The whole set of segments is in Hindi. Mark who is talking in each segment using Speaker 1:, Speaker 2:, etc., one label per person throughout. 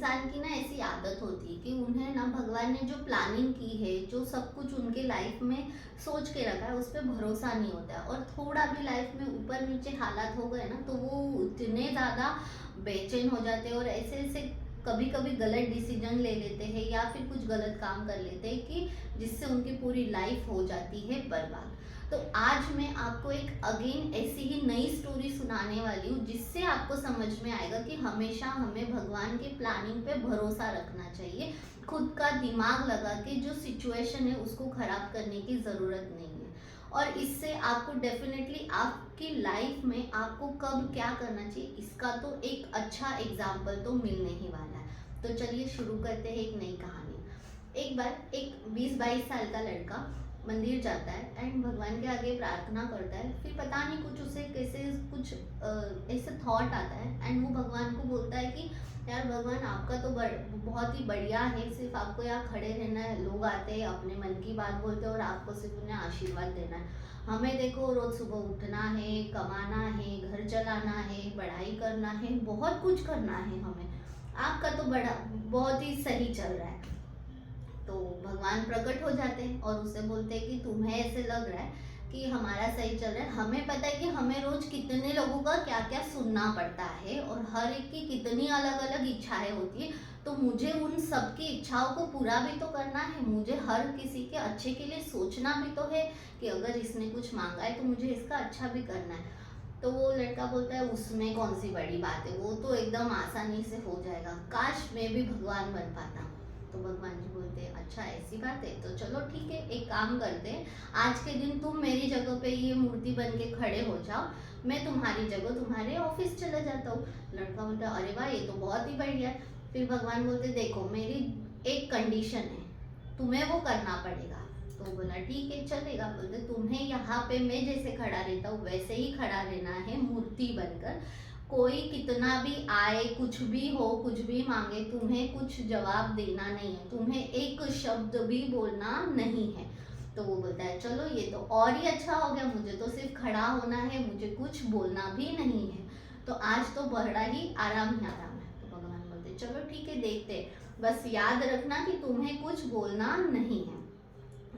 Speaker 1: इंसान की ना ऐसी आदत होती है कि उन्हें ना भगवान ने जो प्लानिंग की है, जो सब कुछ उनके लाइफ में सोच के रखा है, उस पर भरोसा नहीं होता है। और थोड़ा भी लाइफ में ऊपर नीचे हालात हो गए ना, तो वो इतने ज़्यादा बेचैन हो जाते हैं और ऐसे ऐसे कभी कभी गलत डिसीजन ले लेते हैं या फिर कुछ गलत काम कर लेते हैं कि जिससे उनकी पूरी लाइफ हो जाती है बर्बाद। तो आज मैं आपको एक अगेन ऐसी ही नई स्टोरी सुनाने वाली हूँ, जिससे आपको समझ में आएगा कि हमेशा हमें भगवान के प्लानिंग पे भरोसा रखना चाहिए। खुद का दिमाग लगा के जो सिचुएशन है उसको खराब करने की ज़रूरत नहीं है। और इससे आपको डेफिनेटली आपकी लाइफ में आपको कब क्या करना चाहिए इसका तो एक अच्छा एग्जाम्पल तो मिलने ही वाला है। तो चलिए शुरू करते हैं एक नई कहानी। एक बार एक 20-22 साल का लड़का मंदिर जाता है एंड भगवान के आगे प्रार्थना करता है। फिर पता नहीं कुछ उसे कैसे कुछ ऐसे थॉट आता है एंड वो भगवान को बोलता है कि यार भगवान, आपका तो बहुत ही बढ़िया है, सिर्फ आपको यहाँ खड़े रहना है, लोग आते हैं अपने मन की बात बोलते हैं और आपको सिर्फ उन्हें आशीर्वाद देना है। हमें देखो रोज सुबह उठना है, कमाना है, घर चलाना है, पढ़ाई करना है, बहुत कुछ करना है हमें। आपका तो बड़ा बहुत ही सही चल रहा है। तो भगवान प्रकट हो जाते हैं और उससे बोलते हैं कि तुम्हें ऐसे लग रहा है कि हमारा सही चल रहा है, हमें पता है कि हमें रोज कितने लोगों का क्या क्या सुनना पड़ता है और हर एक की कितनी अलग अलग इच्छाएं होती है। तो मुझे उन सबकी इच्छाओं को पूरा भी तो करना है, मुझे हर किसी के अच्छे के लिए सोचना भी तो है कि अगर इसने कुछ मांगा है तो मुझे इसका अच्छा भी करना है। तो वो लड़का बोलता है उसमें कौन सी बड़ी बात है, वो तो एकदम आसानी से हो जाएगा, काश मैं भी भगवान बन पाता। तो भगवान जी बोलते हैं अच्छा ऐसी बात है, तो चलो ठीक है, एक काम करते हैं, आज के दिन तुम मेरी जगह पे ये मूर्ति बन के खड़े हो जाओ, मैं तुम्हारी जगह तुम्हारे ऑफिस चला जाता हूँ। लड़का बोलता है अरे वाह, ये तो बहुत ही बढ़िया है। फिर भगवान बोलते देखो मेरी एक कंडीशन है, तुम्हें वो करना पड़ेगा। तो बोला ठीक है चलेगा। बोलते तुम्हें यहाँ पे मैं जैसे खड़ा रहता हूँ वैसे ही खड़ा रहना है मूर्ति बनकर। कोई कितना भी आए, कुछ भी हो, कुछ भी मांगे, तुम्हें कुछ जवाब देना नहीं है, तुम्हें एक शब्द भी बोलना नहीं है। तो वो बोलता है चलो ये तो और ही अच्छा हो गया, मुझे तो सिर्फ खड़ा होना है, मुझे कुछ बोलना भी नहीं है, तो आज तो बड़ा ही आराम ही आराम है। तो भगवान बोलते चलो ठीक है देखते, बस याद रखना कि तुम्हें कुछ बोलना नहीं है।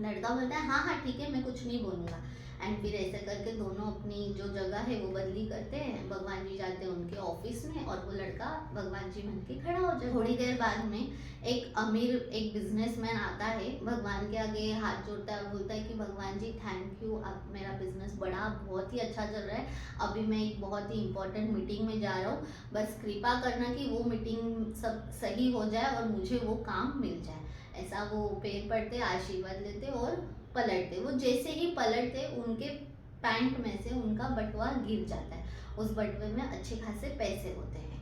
Speaker 1: लड़का बोलता है हाँ हाँ ठीक है, मैं कुछ नहीं बोलूँगा। एंड फिर ऐसे करके दोनों अपनी जो जगह है वो बदली करते हैं। भगवान जी जाते हैं उनके ऑफिस में और वो लड़का भगवान जी बन के खड़ा हो जाए। थोड़ी देर बाद में एक अमीर एक बिजनेसमैन आता है, भगवान के आगे हाथ जोड़ता है और बोलता है कि भगवान जी थैंक यू, अब मेरा बिजनेस बड़ा बहुत ही अच्छा चल रहा है, अभी मैं एक बहुत ही इंपॉर्टेंट मीटिंग में जा रहा हूँ, बस कृपा करना कि वो मीटिंग सब सही हो जाए और मुझे वो काम मिल जाए। ऐसा वो पैर पड़ते, आशीर्वाद लेते और पलटते। वो जैसे ही पलटते उनके पैंट में से उनका बटुआ गिर जाता है, उस बटुए में अच्छे खासे पैसे होते हैं।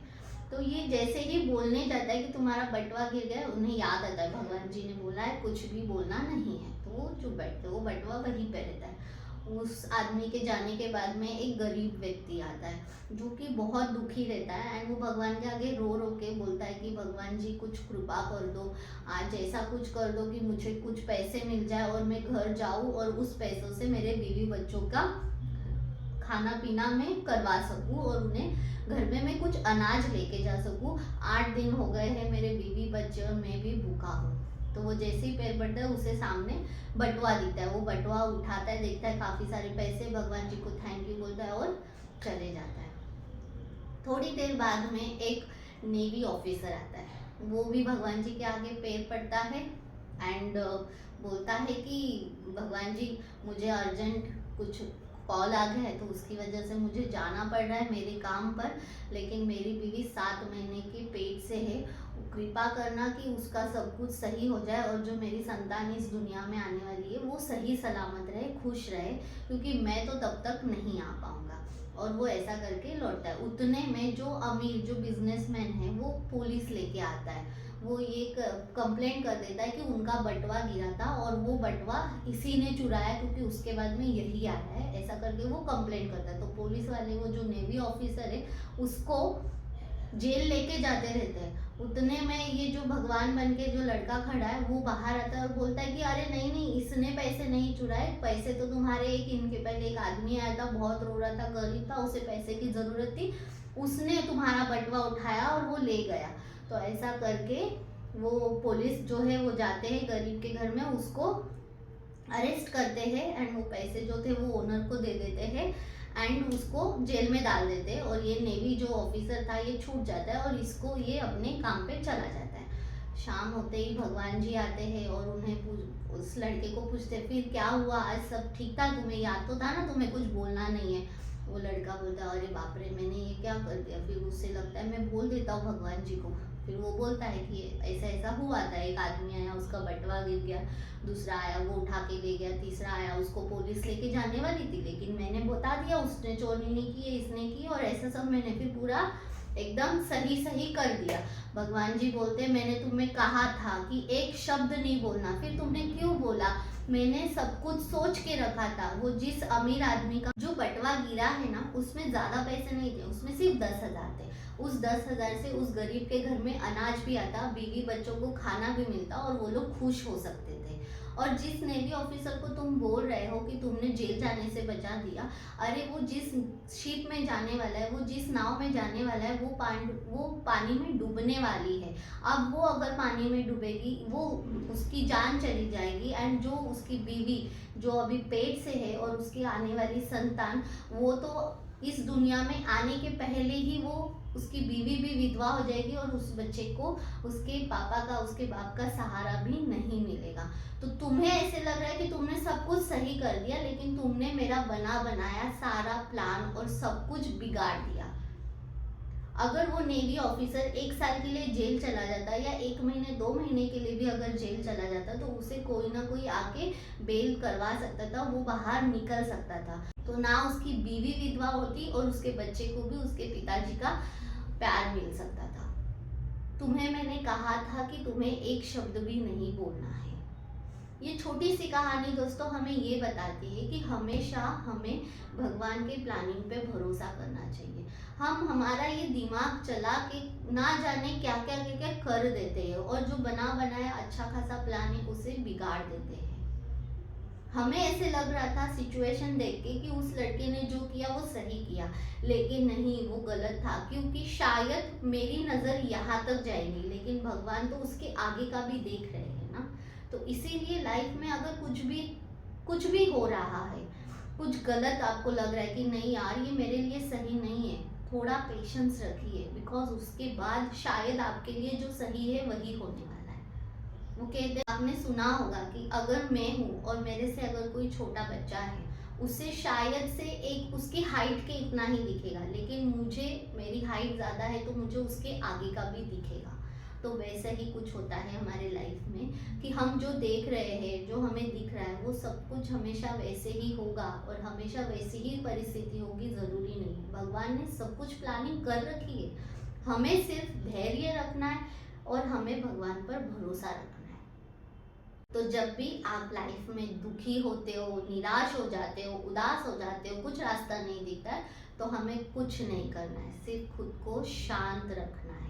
Speaker 1: तो ये जैसे ही बोलने जाता है कि तुम्हारा बटुआ गिर गया, उन्हें याद आता है भगवान जी ने बोला है कुछ भी बोलना नहीं है, तो वो चुप बैठते, वो बटुआ वहीं पे रहता है। उस आदमी के जाने के बाद में एक गरीब व्यक्ति आता है जो कि बहुत दुखी रहता है एंड वो भगवान के आगे रो रो के बोलता है कि भगवान जी कुछ कृपा कर दो, आज ऐसा कुछ कर दो कि मुझे कुछ पैसे मिल जाए और मैं घर जाऊं और उस पैसों से मेरे बीवी बच्चों का खाना पीना मैं करवा सकूं और उन्हें घर में मैं कुछ अनाज लेके जा सकूं। 8 दिन हो गए हैं मेरे बीवी बच्चे और मैं भी भूखा हूँ। तो वो जैसे ही पैर पड़ता है उसे सामने बटुआ दिखता है, वो बटुआ उठाता है, देखता है काफ़ी सारे पैसे, भगवान जी को थैंक यू बोलता है और चले जाता है। थोड़ी देर बाद में एक नेवी ऑफिसर आता है, वो भी भगवान जी के आगे पैर पड़ता है एंड बोलता है कि भगवान जी मुझे अर्जेंट कुछ कॉल आ गया है तो उसकी वजह से मुझे जाना पड़ रहा है मेरे काम पर, लेकिन मेरी बीवी 7 महीने के पेट से है, कृपा करना कि उसका सब कुछ सही हो जाए और जो मेरी संतान इस दुनिया में आने वाली है वो सही सलामत रहे, खुश रहे, क्योंकि मैं तो तब तक नहीं आ पाऊँगा। और वो ऐसा करके लौटता है। उतने में जो अमीर जो बिजनेसमैन है वो पुलिस लेके आता है, वो ये कंप्लेंट कर देता है कि उनका बटुआ गिरा था और वो बटुआ इसी ने चुराया क्योंकि उसके बाद में यही आया है, ऐसा करके वो कंप्लेंट करता है। तो पुलिस वाले वो जो नेवी ऑफिसर है उसको जेल लेके जाते रहते हैं। उतने में ये जो भगवान बन के जो लड़का खड़ा है वो बाहर आता है और बोलता है कि अरे नहीं नहीं, इसने पैसे नहीं चुराए, पैसे तो तुम्हारे एक इनके पहले एक आदमी आया था, बहुत रो रहा था, गरीब था, उसे पैसे की जरूरत थी, उसने तुम्हारा बटुआ उठाया और वो ले गया। तो ऐसा करके वो पुलिस जो है वो जाते हैं गरीब के घर में, उसको अरेस्ट करते हैं एंड वो पैसे जो थे वो ओनर को दे देते हैं एंड उसको जेल में डाल देते हैं। और ये नेवी जो ऑफिसर था ये छूट जाता है और इसको ये अपने काम पे चला जाता है। शाम होते ही भगवान जी आते हैं और उन्हें उस लड़के को पूछते फिर क्या हुआ, आज सब ठीक था, तुम्हें याद तो था ना तुम्हें कुछ बोलना नहीं है। वो लड़का बोलता है अरे बाप रे मैंने ये क्या कर दिया। फिर उससे लगता है मैं बोल देता हूँ भगवान जी को। फिर वो बोलता है कि ऐसा ऐसा हुआ था, एक आदमी आया उसका बटवा गिर गया, दूसरा आया वो उठा के ले गया, तीसरा आया उसको पुलिस लेके जाने वाली थी लेकिन मैंने बता दिया उसने चोरी नहीं की है, इसने की, और ऐसा सब मैंने फिर पूरा एकदम सही सही कर दिया। भगवान जी बोलते मैंने तुम्हें कहा था कि एक शब्द नहीं बोलना, फिर तुमने क्यों बोला, मैंने सब कुछ सोच के रखा था। वो जिस अमीर आदमी का जो बटवा गिरा है ना उसमें ज्यादा पैसे नहीं थे, उसमें सिर्फ 10,000 थे। उस 10,000 से उस गरीब के घर में अनाज भी आता, बीवी बच्चों को खाना भी मिलता और वो लोग खुश हो सकते थे। और जिस नेवी ऑफिसर को तुम बोल रहे हो कि तुमने जेल जाने से बचा दिया, अरे वो जिस शिप में जाने वाला है, वो जिस नाव में जाने वाला है, वो पानी में डूबने वाली है। अब वो अगर पानी में डूबेगी वो उसकी जान चली जाएगी एंड जो उसकी बीवी जो अभी पेट से है और उसकी आने वाली संतान, वो तो इस दुनिया में आने के पहले ही वो उसकी बीवी भी विधवा हो जाएगी और उस बच्चे को उसके पापा का उसके बाप का सहारा भी नहीं मिलेगा। तो तुम्हें ऐसे लग रहा है कि तुमने सब कुछ सही कर दिया लेकिन तुमने मेरा बना बनाया सारा प्लान और सब कुछ बिगाड़ दिया। अगर वो नेवी ऑफिसर 1 साल के लिए जेल चला जाता या 1 महीने 2 महीने के लिए भी अगर जेल चला जाता तो उसे कोई ना कोई आके बेल करवा सकता था, वो बाहर निकल सकता था। तो ना उसकी बीवी विधवा होती और उसके बच्चे को भी उसके पिताजी का प्यार मिल सकता था। तुम्हें मैंने कहा था कि तुम्हें एक शब्द भी नहीं बोलना है। ये छोटी सी कहानी दोस्तों हमें ये बताती है कि हमेशा हमें भगवान के प्लानिंग पे भरोसा करना चाहिए। हम हमारा ये दिमाग चला के ना जाने क्या क्या क्या क्या कर देते हैं और जो बना बनाया अच्छा खासा प्लान है उसे बिगाड़ देते हैं। हमें ऐसे लग रहा था सिचुएशन देख के कि उस लड़के ने जो किया वो सही किया, लेकिन नहीं, वो गलत था। क्योंकि शायद मेरी नज़र यहाँ तक जाएगी लेकिन भगवान तो उसके आगे का भी देख रहे हैं ना। तो इसीलिए लाइफ में अगर कुछ भी हो रहा है, कुछ गलत आपको लग रहा है कि नहीं यार ये मेरे लिए सही नहीं है, थोड़ा पेशेंस रखिए, बिकॉज उसके बाद शायद आपके लिए जो सही है वही होने वाला है। वो कहते हैं, आपने सुना होगा कि अगर मैं हूँ और मेरे से अगर कोई छोटा बच्चा है, उससे शायद से एक उसकी हाइट के इतना ही दिखेगा, लेकिन मुझे मेरी हाइट ज़्यादा है तो मुझे उसके आगे का भी दिखेगा। तो वैसा ही कुछ होता है हमारे लाइफ में कि हम जो देख रहे हैं, जो हमें दिख रहा है, वो सब कुछ हमेशा वैसे ही होगा और हमेशा वैसी ही परिस्थिति होगी, ज़रूरी नहीं है। भगवान ने सब कुछ प्लानिंग कर रखी है, हमें सिर्फ धैर्य रखना है और हमें भगवान पर भरोसा रखना है। तो जब भी आप लाइफ में दुखी होते हो, निराश हो जाते हो, उदास हो जाते हो, कुछ रास्ता नहीं दिखता है, तो हमें कुछ नहीं करना है, सिर्फ खुद को शांत रखना है,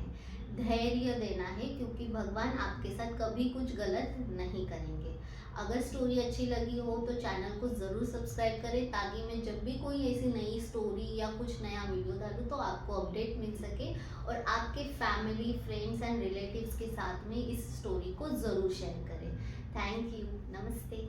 Speaker 1: धैर्य देना है, क्योंकि भगवान आपके साथ कभी कुछ गलत नहीं करेंगे। अगर स्टोरी अच्छी लगी हो तो चैनल को ज़रूर सब्सक्राइब करें ताकि मैं जब भी कोई ऐसी नई स्टोरी या कुछ नया वीडियो डालूँ तो आपको अपडेट मिल सके और आपके फैमिली, फ्रेंड्स एंड रिलेटिव्स के साथ में इस स्टोरी को ज़रूर शेयर करें। Thank you. नमस्ते।